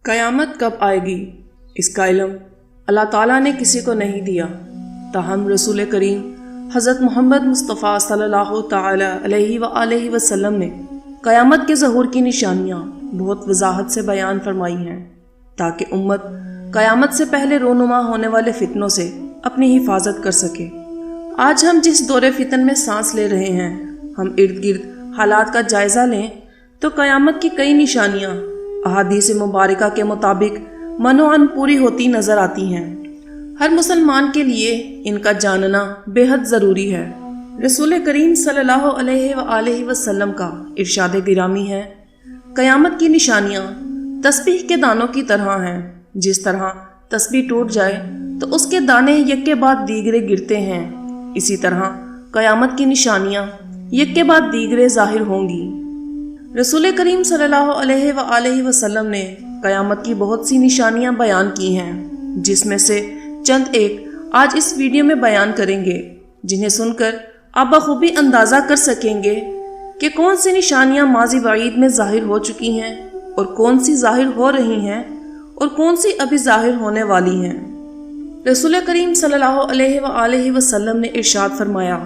قیامت کب آئے گی اس کا علم اللہ تعالیٰ نے کسی کو نہیں دیا، تاہم رسول کریم حضرت محمد مصطفیٰ صلی اللہ تعالی علیہ وآلہ وسلم نے قیامت کے ظہور کی نشانیاں بہت وضاحت سے بیان فرمائی ہیں تاکہ امت قیامت سے پہلے رونما ہونے والے فتنوں سے اپنی حفاظت کر سکے۔ آج ہم جس دور فتن میں سانس لے رہے ہیں، ہم ارد گرد حالات کا جائزہ لیں تو قیامت کی کئی نشانیاں احادیث مبارکہ کے مطابق منوعاً پوری ہوتی نظر آتی ہیں۔ ہر مسلمان کے لیے ان کا جاننا بے حد ضروری ہے۔ رسول کریم صلی اللہ علیہ وآلہ وسلم کا ارشاد گرامی ہے، قیامت کی نشانیاں تسبیح کے دانوں کی طرح ہیں۔ جس طرح تسبیح ٹوٹ جائے تو اس کے دانے یک کے بعد دیگرے گرتے ہیں، اسی طرح قیامت کی نشانیاں یک کے بعد دیگرے ظاہر ہوں گی۔ رسول کریم صلی اللہ علیہ وآلہ وسلم نے قیامت کی بہت سی نشانیاں بیان کی ہیں، جس میں سے چند ایک آج اس ویڈیو میں بیان کریں گے، جنہیں سن کر آپ بخوبی اندازہ کر سکیں گے کہ کون سی نشانیاں ماضی بعید میں ظاہر ہو چکی ہیں اور کون سی ظاہر ہو رہی ہیں اور کون سی ابھی ظاہر ہونے والی ہیں۔ رسول کریم صلی اللہ علیہ وآلہ وسلم نے ارشاد فرمایا،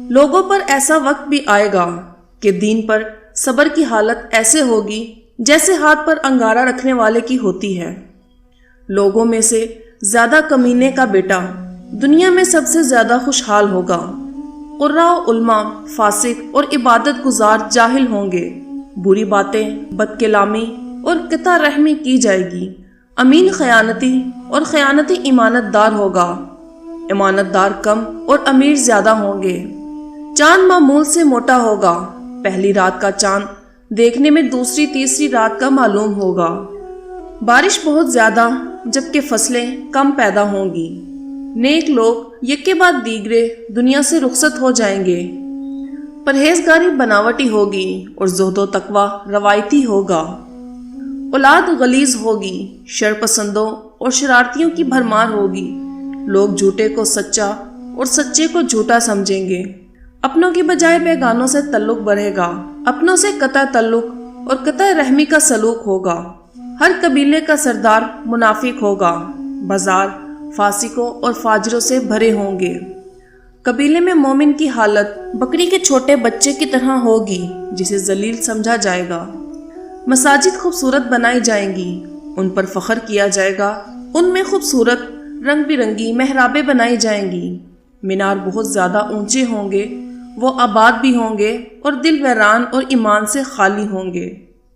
لوگوں پر ایسا وقت بھی آئے گا کہ دین پر صبر کی حالت ایسے ہوگی جیسے ہاتھ پر انگارہ رکھنے والے کی ہوتی ہے۔ لوگوں میں سے زیادہ کمینے کا بیٹا دنیا میں سب سے زیادہ خوشحال ہوگا۔ قراء و علماء فاسق اور عبادت گزار جاہل ہوں گے۔ بری باتیں، بد کلامی اور قطع رحمی کی جائے گی۔ امین خیانتی اور خیانتی امانت دار ہوگا۔ امانت دار کم اور امیر زیادہ ہوں گے۔ چاند معمول سے موٹا ہوگا۔ پہلی رات کا چاند دیکھنے میں دوسری تیسری رات کا معلوم ہوگا۔ بارش بہت زیادہ جبکہ فصلیں کم پیدا ہوں گی۔ نیک لوگ یک کے بعد دیگرے دنیا سے رخصت ہو جائیں گے۔ پرہیزگاری بناوٹی ہوگی اور زہد و تقوی روایتی ہوگا۔ اولاد غلیظ ہوگی، شر پسندوں اور شرارتیوں کی بھرمار ہوگی۔ لوگ جھوٹے کو سچا اور سچے کو جھوٹا سمجھیں گے۔ اپنوں کی بجائے بیگانوں سے تعلق بڑھے گا۔ اپنوں سے قطع تعلق اور قطع رحمی کا سلوک ہوگا۔ ہر قبیلے کا سردار منافق ہوگا۔ بازار فاسقوں اور فاجروں سے بھرے ہوں گے۔ قبیلے میں مومن کی حالت بکری کے چھوٹے بچے کی طرح ہوگی جسے ذلیل سمجھا جائے گا۔ مساجد خوبصورت بنائی جائیں گی، ان پر فخر کیا جائے گا۔ ان میں خوبصورت رنگ برنگی محرابیں بنائی جائیں گی۔ مینار بہت زیادہ اونچے ہوں گے، وہ آباد بھی ہوں گے اور دل ویران اور ایمان سے خالی ہوں گے۔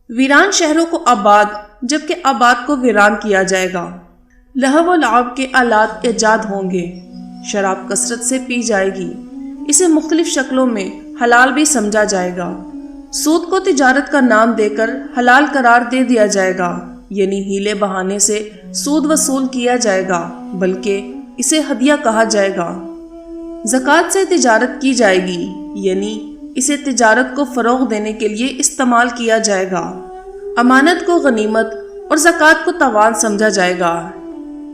ویران شہروں کو آباد جبکہ آباد کو ویران کیا جائے گا۔ لہو و لعب کے آلات ایجاد ہوں گے۔ شراب کثرت سے پی جائے گی، اسے مختلف شکلوں میں حلال بھی سمجھا جائے گا۔ سود کو تجارت کا نام دے کر حلال قرار دے دیا جائے گا، یعنی ہیلے بہانے سے سود وصول کیا جائے گا، بلکہ اسے ہدیہ کہا جائے گا۔ زکوٰۃ سے تجارت کی جائے گی، یعنی اسے تجارت کو فروغ دینے کے لیے استعمال کیا جائے گا۔ امانت کو غنیمت اور زکوٰۃ کو تاوان سمجھا جائے گا۔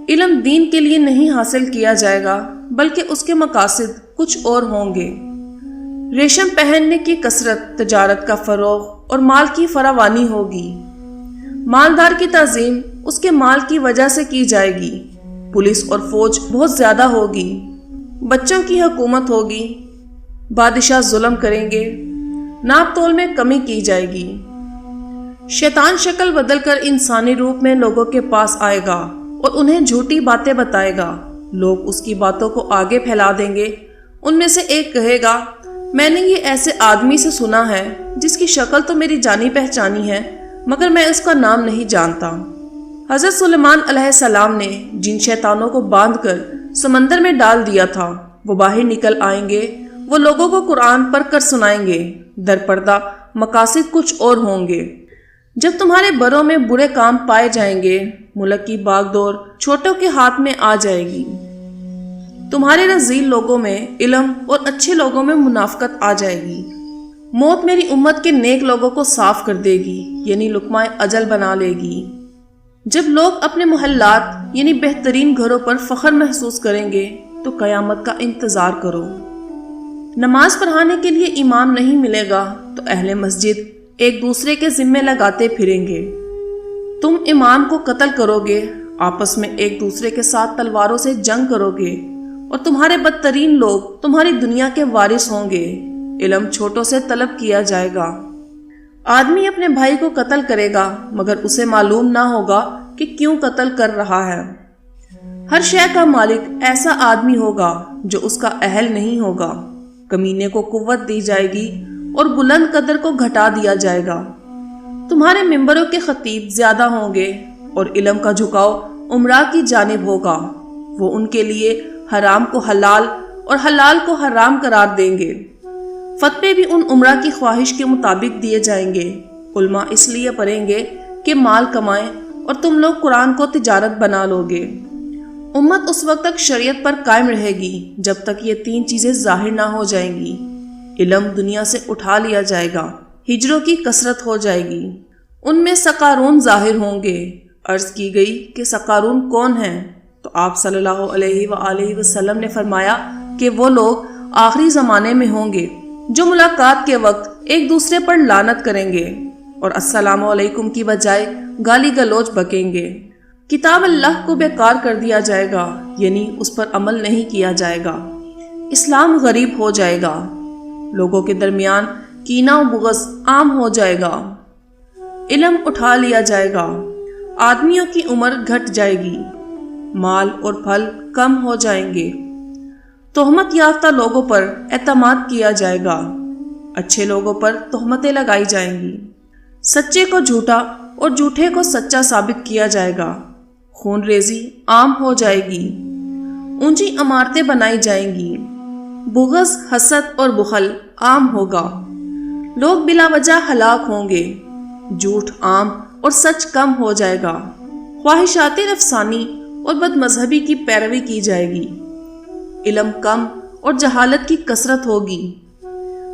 علم دین کے لیے نہیں حاصل کیا جائے گا، بلکہ اس کے مقاصد کچھ اور ہوں گے۔ ریشم پہننے کی کثرت تجارت کا فروغ اور مال کی فراوانی ہوگی۔ مالدار کی تعظیم اس کے مال کی وجہ سے کی جائے گی۔ پولیس اور فوج بہت زیادہ ہوگی۔ بچوں کی حکومت ہوگی۔ بادشاہ ظلم کریں گے۔ ناپ تول میں کمی کی جائے گی۔ شیطان شکل بدل کر انسانی روپ میں لوگوں کے پاس آئے گا اور انہیں جھوٹی باتیں بتائے گا۔ لوگ اس کی باتوں کو آگے پھیلا دیں گے۔ ان میں سے ایک کہے گا، میں نے یہ ایسے آدمی سے سنا ہے جس کی شکل تو میری جانی پہچانی ہے، مگر میں اس کا نام نہیں جانتا۔ حضرت سلیمان علیہ السلام نے جن شیطانوں کو باندھ کر سمندر میں ڈال دیا تھا، وہ باہر نکل آئیں گے۔ وہ لوگوں کو قرآن پڑھ کر سنائیں گے۔ در پردہ مقاصد کچھ اور ہوں گے۔ جب تمہارے بروں میں برے کام پائے جائیں گے، ملک کی باغ دور چھوٹوں کے ہاتھ میں آ جائے گی۔ تمہارے رذیل لوگوں میں علم اور اچھے لوگوں میں منافقت آ جائے گی۔ موت میری امت کے نیک لوگوں کو صاف کر دے گی، یعنی لقمہ اجل بنا لے گی۔ جب لوگ اپنے محلات یعنی بہترین گھروں پر فخر محسوس کریں گے تو قیامت کا انتظار کرو۔ نماز پڑھانے کے لیے امام نہیں ملے گا تو اہل مسجد ایک دوسرے کے ذمے لگاتے پھریں گے۔ تم امام کو قتل کرو گے، آپس میں ایک دوسرے کے ساتھ تلواروں سے جنگ کرو گے، اور تمہارے بدترین لوگ تمہاری دنیا کے وارث ہوں گے۔ علم چھوٹوں سے طلب کیا جائے گا۔ آدمی اپنے بھائی کو قتل کرے گا مگر اسے معلوم نہ ہوگا کہ کیوں قتل کر رہا ہے۔ ہر شے کا مالک ایسا آدمی ہوگا جو اس کا اہل نہیں ہوگا۔ کمینے کو قوت دی جائے گی اور بلند قدر کو گھٹا دیا جائے گا۔ تمہارے ممبروں کے خطیب زیادہ ہوں گے اور علم کا جھکاؤ عمراء کی جانب ہوگا۔ وہ ان کے لیے حرام کو حلال اور حلال کو حرام قرار دیں گے۔ فتوے بھی ان عمراء کی خواہش کے مطابق دیے جائیں گے۔ علماء اس لیے پڑھیں گے کہ مال کمائیں اور تم لوگ قرآن کو تجارت بنا لو گے۔ امت اس وقت تک شریعت پر قائم رہے گی جب تک یہ 3 چیزیں ظاہر نہ ہو جائیں گی۔ علم دنیا سے اٹھا لیا جائے گا، ہجروں کی کثرت ہو جائے گی، ان میں سقارون ظاہر ہوں گے۔ عرض کی گئی کہ سقارون کون ہیں؟ تو آپ صلی اللہ علیہ وآلہ وسلم نے فرمایا کہ وہ لوگ آخری زمانے میں ہوں گے جو ملاقات کے وقت ایک دوسرے پر لعنت کریں گے اور السلام علیکم کی بجائے گالی گلوچ بکیں گے۔ کتاب اللہ کو بیکار کر دیا جائے گا، یعنی اس پر عمل نہیں کیا جائے گا۔ اسلام غریب ہو جائے گا، لوگوں کے درمیان کینہ و بغض عام ہو جائے گا۔ علم اٹھا لیا جائے گا، آدمیوں کی عمر گھٹ جائے گی، مال اور پھل کم ہو جائیں گے، تہمت یافتہ لوگوں پر اعتماد کیا جائے گا، اچھے لوگوں پر تہمتیں لگائی جائیں گی، سچے کو جھوٹا اور جھوٹے کو سچا ثابت کیا جائے گا، خون ریزی عام ہو جائے گی، اونچی عمارتیں بنائی جائیں گی، بغض، حسد اور بخل عام ہوگا، لوگ بلا وجہ ہلاک ہوں گے، جھوٹ عام اور سچ کم ہو جائے گا، خواہشات نفسانی اور بد مذہبی کی پیروی کی جائے گی، علم کم اور جہالت کی کثرت ہوگی،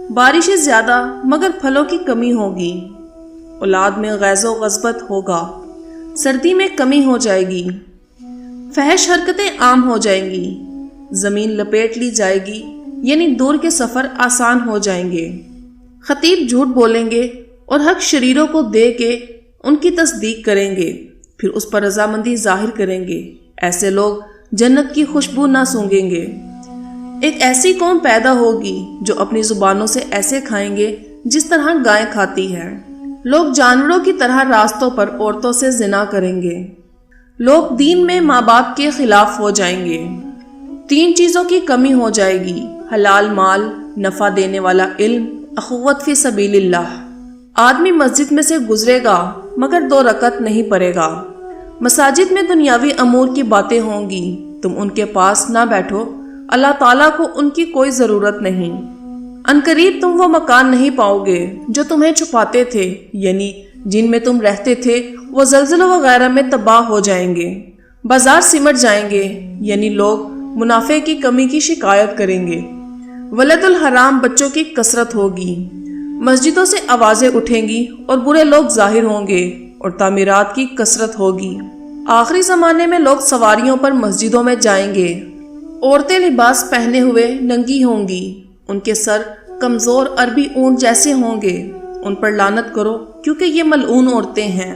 بارشیں زیادہ مگر پھلوں کی کمی ہوگی، اولاد میں غیظ و غضبت ہوگا، سردی میں کمی ہو جائے گی، فحش حرکتیں عام ہو جائیں گی، زمین لپیٹ لی جائے گی، یعنی دور کے سفر آسان ہو جائیں گے، خطیب جھوٹ بولیں گے اور حق شریروں کو دے کے ان کی تصدیق کریں گے، پھر اس پر رضامندی ظاہر کریں گے۔ ایسے لوگ جنت کی خوشبو نہ سونگیں گے۔ ایک ایسی قوم پیدا ہوگی جو اپنی زبانوں سے ایسے کھائیں گے جس طرح گائے کھاتی ہے۔ لوگ جانوروں کی طرح راستوں پر عورتوں سے زنا کریں گے۔ لوگ دین میں ماں باپ کے خلاف ہو جائیں گے۔ 3 چیزوں کی کمی ہو جائے گی: حلال مال، نفع دینے والا علم، اخوت فی سبیل اللہ۔ آدمی مسجد میں سے گزرے گا مگر 2 رکعت نہیں پڑھے گا۔ مساجد میں دنیاوی امور کی باتیں ہوں گی، تم ان کے پاس نہ بیٹھو، اللہ تعالیٰ کو ان کی کوئی ضرورت نہیں۔ عنقریب تم وہ مکان نہیں پاؤ گے جو تمہیں چھپاتے تھے، یعنی جن میں تم رہتے تھے وہ زلزلوں وغیرہ میں تباہ ہو جائیں گے۔ بازار سمٹ جائیں گے، یعنی لوگ منافع کی کمی کی شکایت کریں گے۔ ولد الحرام بچوں کی کثرت ہوگی، مسجدوں سے آوازیں اٹھیں گی اور برے لوگ ظاہر ہوں گے اور تعمیرات کی کثرت ہوگی۔ آخری زمانے میں لوگ سواریوں پر مسجدوں میں جائیں گے، عورتیں لباس پہنے ہوئے ننگی ہوں گی، ان کے سر کمزور عربی اونٹ جیسے ہوں گے، ان پر لعنت کرو کیونکہ یہ ملعون عورتیں ہیں۔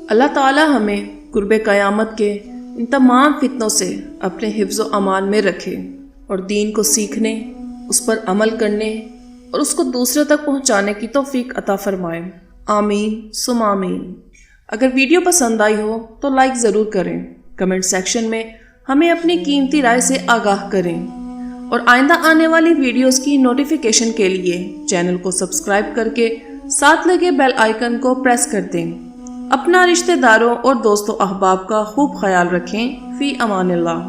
اللہ تعالی ہمیں قرب قیامت کے ان تمام فتنوں سے اپنے حفظ و امان میں رکھے اور دین کو سیکھنے، اس پر عمل کرنے اور اس کو دوسروں تک پہنچانے کی توفیق عطا فرمائے۔ آمین ثم آمین۔ اگر ویڈیو پسند آئی ہو تو لائک ضرور کریں، کمنٹ سیکشن میں ہمیں اپنی قیمتی رائے سے آگاہ کریں اور آئندہ آنے والی ویڈیوز کی نوٹیفیکیشن کے لیے چینل کو سبسکرائب کر کے ساتھ لگے بیل آئیکن کو پریس کر دیں۔ اپنا رشتہ داروں اور دوستوں احباب کا خوب خیال رکھیں۔ فی امان اللہ۔